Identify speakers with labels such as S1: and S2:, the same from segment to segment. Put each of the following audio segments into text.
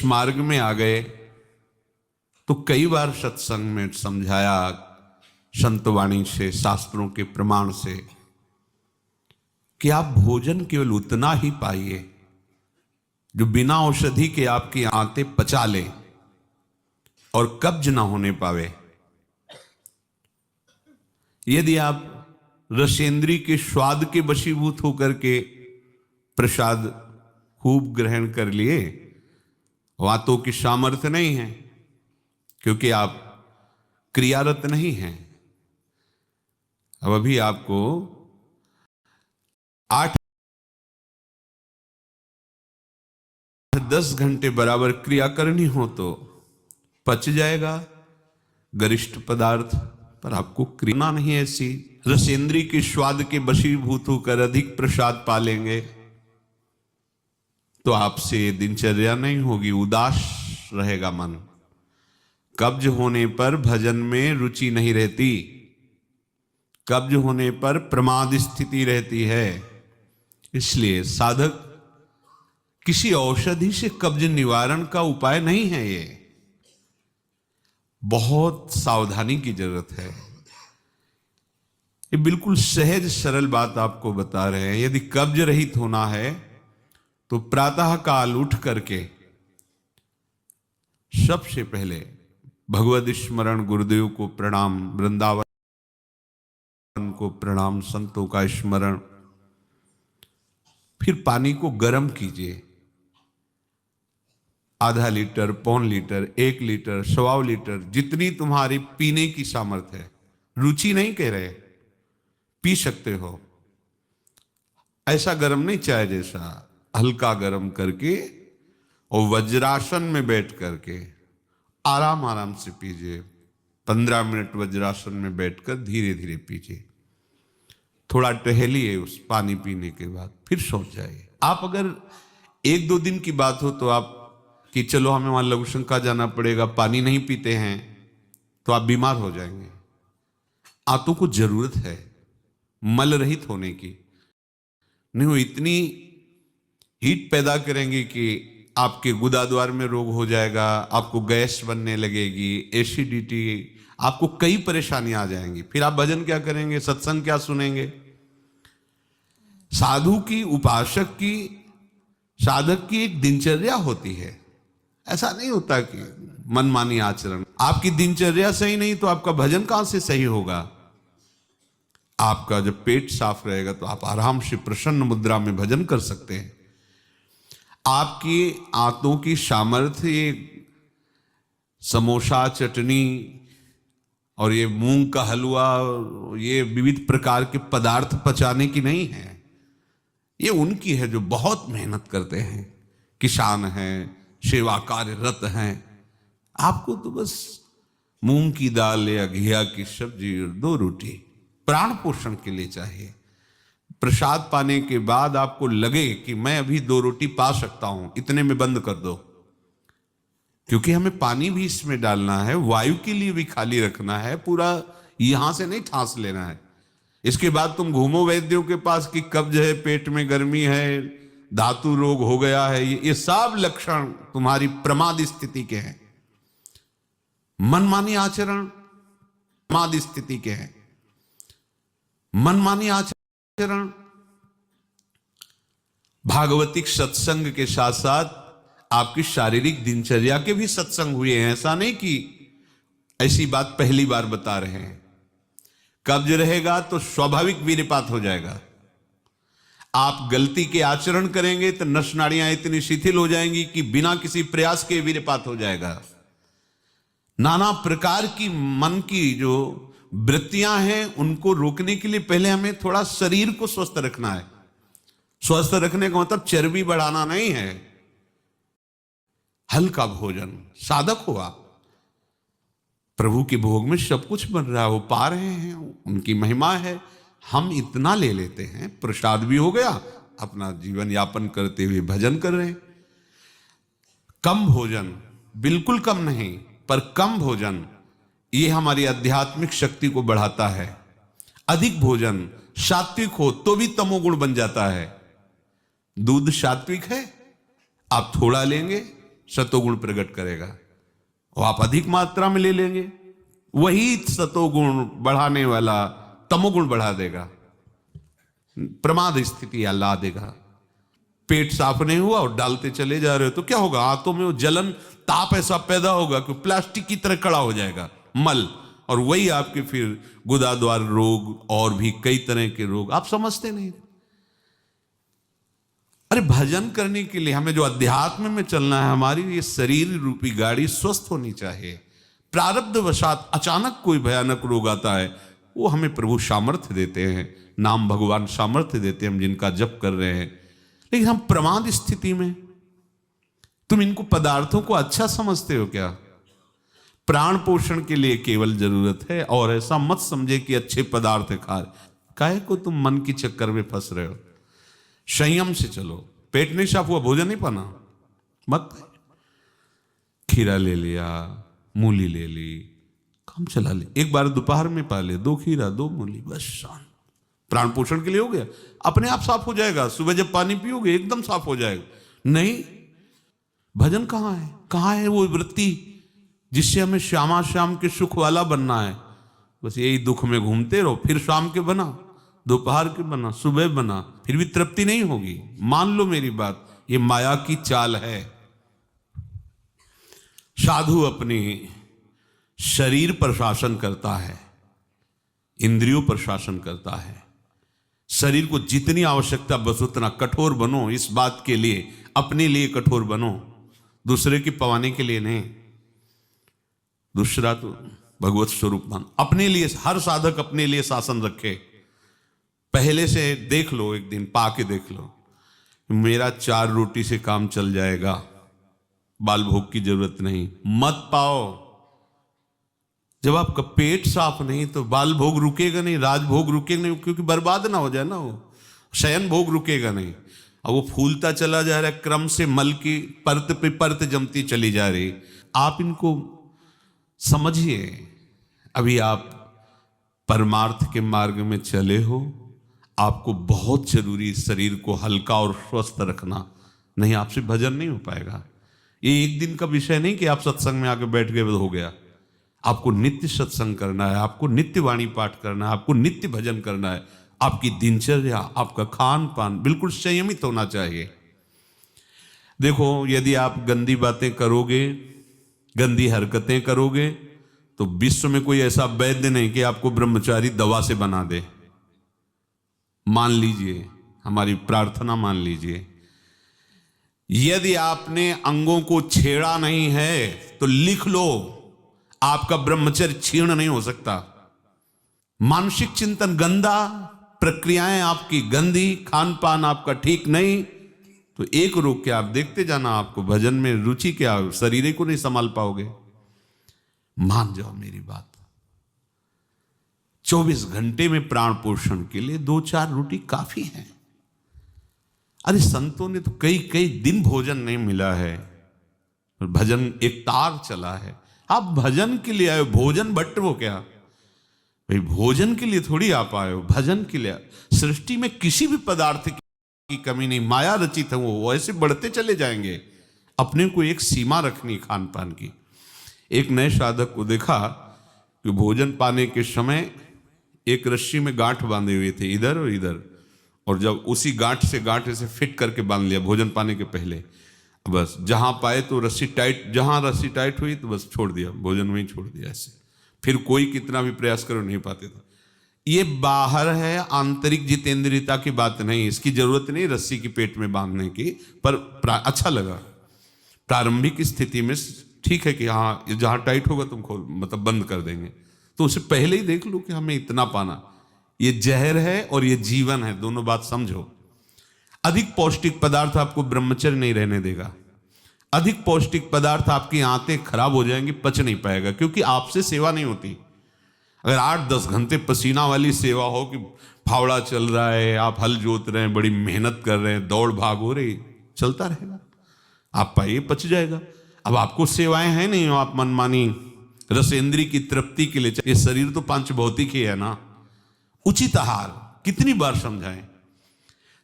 S1: इस मार्ग में आ गए तो कई बार सत्संग में समझाया, संतवाणी से, शास्त्रों के प्रमाण से, कि आप भोजन केवल उतना ही पाइए जो बिना औषधि के आपकी आंतें पचा ले और कब्ज ना होने पावे। यदि आप रसेंद्री के स्वाद के वशीभूत होकर के प्रसाद खूब ग्रहण कर लिए, वातों की सामर्थ्य नहीं है, क्योंकि आप क्रियारत नहीं हैं। अब अभी आपको 8-10 घंटे बराबर क्रिया करनी हो तो पच जाएगा गरिष्ठ पदार्थ, पर आपको क्रिया नहीं ऐसी। रसेंद्री के स्वाद के वशीभूत होकर अधिक प्रसाद पालेंगे तो आपसे दिनचर्या नहीं होगी, उदास रहेगा मन। कब्ज होने पर भजन में रुचि नहीं रहती, कब्ज होने पर प्रमाद स्थिति रहती है। इसलिए साधक किसी औषधि से कब्ज निवारण का उपाय नहीं है, ये बहुत सावधानी की जरूरत है। ये बिल्कुल सहज सरल बात आपको बता रहे हैं। यदि कब्ज रहित होना है तो प्रातः काल उठ करके सबसे पहले भगवद स्मरण, गुरुदेव को प्रणाम, वृंदावन को प्रणाम, संतों का स्मरण, फिर पानी को गर्म कीजिए। आधा लीटर, पौन लीटर, 1 लीटर, 1.25 लीटर, जितनी तुम्हारी पीने की सामर्थ्य है। रुचि नहीं कह रहे, पी सकते हो। ऐसा गर्म नहीं, चाय जैसा, हल्का गर्म करके और वज्रासन में बैठ करके आराम आराम से पीजिए। 15 मिनट वज्रासन में बैठकर धीरे धीरे पीजिए। थोड़ा टहलिए उस पानी पीने के बाद, फिर सो जाइए। आप अगर 1-2 दिन की बात हो तो आप कि चलो हमें वहां लघु शंका जाना पड़ेगा, पानी नहीं पीते हैं, तो आप बीमार हो जाएंगे। आंतों को जरूरत है मल रहित होने की, नहीं वो इतनी हीट पैदा करेंगे कि आपके गुदाद्वार में रोग हो जाएगा, आपको गैस बनने लगेगी, एसिडिटी, आपको कई परेशानियां आ जाएंगी। फिर आप भजन क्या करेंगे, सत्संग क्या सुनेंगे? साधु की, उपासक की, साधक की एक दिनचर्या होती है। ऐसा नहीं होता कि मनमानी आचरण। आपकी दिनचर्या सही नहीं तो आपका भजन कहां से सही होगा? आपका जब पेट साफ रहेगा तो आप आराम से प्रसन्न मुद्रा में भजन कर सकते हैं। आपकी आंतों की सामर्थ्य ये समोसा, चटनी और ये मूंग का हलवा, ये विविध प्रकार के पदार्थ पचाने की नहीं है। ये उनकी है जो बहुत मेहनत करते हैं, किसान हैं, सेवा कार्यरत हैं। आपको तो बस मूंग की दाल या घिया की सब्जी और 2 रोटी प्राण पोषण के लिए चाहिए। प्रसाद पाने के बाद आपको लगे कि मैं अभी 2 रोटी पा सकता हूं, इतने में बंद कर दो, क्योंकि हमें पानी भी इसमें डालना है, वायु के लिए भी खाली रखना है, पूरा यहां से नहीं ठांस लेना है। इसके बाद तुम घूमो वैद्यों के पास कि कब्ज है, पेट में गर्मी है, धातु रोग हो गया है, ये सब लक्षण तुम्हारी प्रमाद स्थिति के हैं। मनमानी आचरण प्रमाद स्थिति के हैं। मनमानी आचरण, भागवतिक सत्संग के साथ साथ आपकी शारीरिक दिनचर्या के भी सत्संग हुए हैं। ऐसा नहीं कि ऐसी बात पहली बार बता रहे हैं। कब्ज रहेगा तो स्वाभाविक वीर्यपात हो जाएगा। आप गलती के आचरण करेंगे तो नस नाड़ियां इतनी शिथिल हो जाएंगी कि बिना किसी प्रयास के वीर्यपात हो जाएगा। नाना प्रकार की मन की जो वृत्तियां हैं उनको रोकने के लिए पहले हमें थोड़ा शरीर को स्वस्थ रखना है। स्वस्थ रखने का मतलब चर्बी बढ़ाना नहीं है। हल्का भोजन, साधक हो आप, प्रभु के भोग में सब कुछ बन रहा है, वो पा रहे हैं, उनकी महिमा है। हम इतना ले लेते हैं, प्रसाद भी हो गया, अपना जीवन यापन करते हुए भजन कर रहे हैं। कम भोजन, बिल्कुल कम नहीं, पर कम भोजन ये हमारी आध्यात्मिक शक्ति को बढ़ाता है। अधिक भोजन सात्विक हो तो भी तमोगुण बन जाता है। दूध सात्विक है, आप थोड़ा लेंगे सतोगुण प्रकट करेगा, और आप अधिक मात्रा में ले लेंगे, वही सतोगुण बढ़ाने वाला तमोगुण बढ़ा देगा, प्रमाद स्थिति ला देगा। पेट साफ नहीं हुआ और डालते चले जा रहे हो तो क्या होगा, आंतों में वो जलन ताप ऐसा पैदा होगा कि प्लास्टिक की तरह कड़ा हो जाएगा मल, और वही आपके फिर गुदाद्वार रोग और भी कई तरह के रोग आप समझते नहीं। अरे भजन करने के लिए हमें जो अध्यात्म में चलना है, हमारी ये शरीर रूपी गाड़ी स्वस्थ होनी चाहिए। प्रारब्ध वशात अचानक कोई भयानक रोग आता है, वो हमें प्रभु सामर्थ्य देते हैं, नाम भगवान सामर्थ्य देते हैं, हम जिनका जप कर रहे हैं। लेकिन हम प्रमाद स्थिति में, तुम इनको पदार्थों को अच्छा समझते हो क्या? प्राण पोषण के लिए केवल जरूरत है, और ऐसा मत समझे कि अच्छे पदार्थ खा रहे, काहे को तुम मन की चक्कर में फंस रहे हो। संयम से चलो, पेट नहीं साफ हुआ भोजन नहीं पाना मत। खीरा ले लिया, मूली ले ली, काम चला ले, एक बार दोपहर में पा ले 2 खीरा 2 मूली, बस शांत, प्राण पोषण के लिए हो गया, अपने आप साफ हो जाएगा। सुबह जब पानी पियोगे एकदम साफ हो जाएगा। नहीं, भजन कहाँ है? कहाँ है वो वृत्ति जिससे हमें श्यामा श्याम के सुख वाला बनना है? बस यही दुख में घूमते रहो, फिर शाम के बना, दोपहर के बना, सुबह बना, फिर भी तृप्ति नहीं होगी। मान लो मेरी बात, ये माया की चाल है। साधु अपनी शरीर पर शासन करता है, इंद्रियों पर शासन करता है। शरीर को जितनी आवश्यकता बस उतना कठोर बनो, इस बात के लिए, अपने लिए कठोर बनो, दूसरे की पवाने के लिए नहीं। दूसरा तो भगवत स्वरूप मान, अपने लिए हर साधक अपने लिए शासन रखे। पहले से देख लो, एक दिन पा के देख लो, मेरा 4 रोटी से काम चल जाएगा, बाल भोग की जरूरत नहीं। मत पाओ। जब आपका पेट साफ नहीं तो बाल भोग रुकेगा नहीं, राजभोग रुकेगा नहीं, क्योंकि बर्बाद ना हो जाए ना, वो शयन भोग रुकेगा नहीं। और वो फूलता चला जा रहा है, क्रम से मल की परत पे परत जमती चली जा रही। आप इनको समझिए, अभी आप परमार्थ के मार्ग में चले हो, आपको बहुत जरूरी शरीर को हल्का और स्वस्थ रखना, नहीं आपसे भजन नहीं हो पाएगा। ये एक दिन का विषय नहीं कि आप सत्संग में आके बैठ गए हो गया। आपको नित्य सत्संग करना है, आपको नित्य वाणी पाठ करना है, आपको नित्य भजन करना है। आपकी दिनचर्या, आपका खान पान बिल्कुल संयमित होना चाहिए। देखो, यदि आप गंदी बातें करोगे, गंदी हरकतें करोगे, तो विश्व में कोई ऐसा वैद्य नहीं कि आपको ब्रह्मचारी दवा से बना दे। मान लीजिए, हमारी प्रार्थना मान लीजिए, यदि आपने अंगों को छेड़ा नहीं है तो लिख लो, आपका ब्रह्मचर्य क्षीण नहीं हो सकता। मानसिक चिंतन गंदा, प्रक्रियाएं आपकी गंदी, खान पान आपका ठीक नहीं, तो एक रोक के आप देखते जाना, आपको भजन में रुचि क्या, शरीर को नहीं संभाल पाओगे। मान जाओ मेरी बात। 24 घंटे में प्राण पोषण के लिए 2-4 रोटी काफी है। अरे संतों ने तो कई कई दिन भोजन नहीं मिला है, भजन एक तार चला है। आप भजन के लिए आए, भोजन बट वो क्या भाई, भोजन के लिए थोड़ी आप आए हो, भजन के लिए। सृष्टि में किसी भी पदार्थ की कमी नहीं, माया रचित है, वो ऐसे बढ़ते चले जाएंगे। अपने को एक सीमा रखनी खान पान की। एक नए साधक को देखा कि भोजन पाने के समय एक रस्सी में गांठ बांधे हुए थे, इधर और इधर, और जब उसी गांठ से गांठ ऐसे फिट करके बांध लिया भोजन पाने के पहले, बस जहां पाए तो रस्सी टाइट, जहां रस्सी टाइट हुई तो बस छोड़ दिया, भोजन में ही छोड़ दिया ऐसे। फिर कोई कितना भी प्रयास करो नहीं पाते थे। ये बाहर है, आंतरिक जितेंद्रियता की बात नहीं, इसकी जरूरत नहीं रस्सी की पेट में बांधने की, पर अच्छा लगा प्रारंभिक स्थिति में। ठीक है कि हाँ जहां टाइट होगा तुम खोल, मतलब बंद कर देंगे, तो उसे पहले ही देख लो कि हमें इतना पाना। ये जहर है और ये जीवन है, दोनों बात समझो। अधिक पौष्टिक पदार्थ आपको ब्रह्मचर्य नहीं रहने देगा। अधिक पौष्टिक पदार्थ आपकी आंतें खराब हो जाएंगी, पच नहीं पाएगा, क्योंकि आपसे सेवा नहीं होती। अगर 8-10 घंटे पसीना वाली सेवा हो कि फावड़ा चल रहा है, आप हल जोत रहे हैं, बड़ी मेहनत कर रहे हैं, दौड़ भाग हो रही, चलता रहेगा, आप पाइए पच जाएगा। अब आपको सेवाएं हैं नहीं, आप मनमानी रसेंद्री की तृप्ति के लिए, ये शरीर तो पांच भौतिक ही है ना। उचित आहार कितनी बार समझाएं,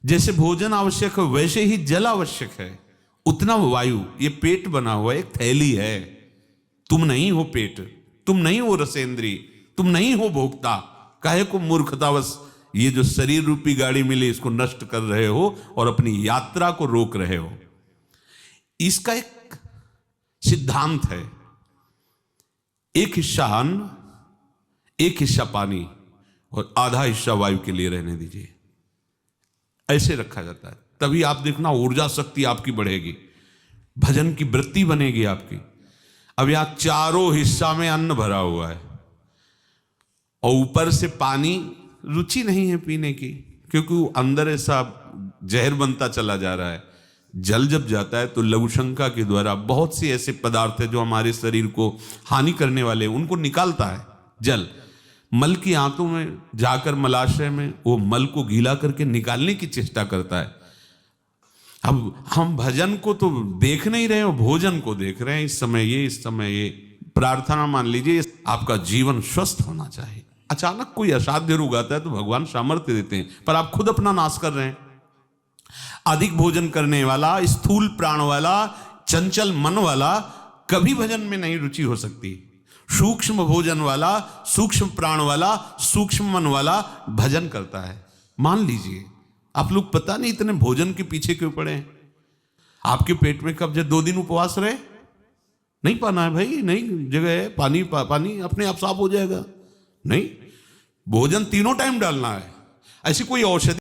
S1: जैसे भोजन आवश्यक है वैसे ही जल आवश्यक है, उतना वायु, ये पेट बना हुआ एक थैली है। तुम नहीं हो पेट, तुम नहीं हो रसेंद्री, तुम नहीं हो भोक्ता। काहे को मूर्खतावश ये जो शरीर रूपी गाड़ी मिली इसको नष्ट कर रहे हो और अपनी यात्रा को रोक रहे हो। इसका एक सिद्धांत है, एक हिस्सा अन्न, एक हिस्सा पानी और आधा हिस्सा वायु के लिए रहने दीजिए। ऐसे रखा जाता है, तभी आप देखना ऊर्जा शक्ति आपकी बढ़ेगी, भजन की वृत्ति बनेगी आपकी। अब यहां चारों हिस्सा में अन्न भरा हुआ है और ऊपर से पानी, रुचि नहीं है पीने की, क्योंकि वो अंदर ऐसा जहर बनता चला जा रहा है। जल जब जाता है तो लघु शंका के द्वारा बहुत से ऐसे पदार्थ है जो हमारे शरीर को हानि करने वाले, उनको निकालता है जल। मल की आंतों में जाकर मलाशय में वो मल को गीला करके निकालने की चेष्टा करता है। अब हम भजन को तो देख नहीं रहे हो, भोजन को देख रहे हैं। इस समय ये प्रार्थना मान लीजिए, आपका जीवन स्वस्थ होना चाहिए। अचानक कोई असाध्य रोग आता है तो भगवान सामर्थ्य देते हैं, पर आप खुद अपना नाश कर रहे हैं। अधिक भोजन करने वाला, स्थूल प्राण वाला, चंचल मन वाला कभी भजन में नहीं रुचि हो सकती। सूक्ष्म भोजन वाला, सूक्ष्म प्राण वाला, सूक्ष्म मन वाला भजन करता है। मान लीजिए आप लोग पता नहीं इतने भोजन के पीछे क्यों पड़े हैं। आपके पेट में कब्ज 2 दिन उपवास रहे, नहीं पाना है भाई, नहीं जगह है, पानी पानी अपने आप साफ हो जाएगा। नहीं, भोजन तीनों टाइम डालना है। ऐसी कोई औषधि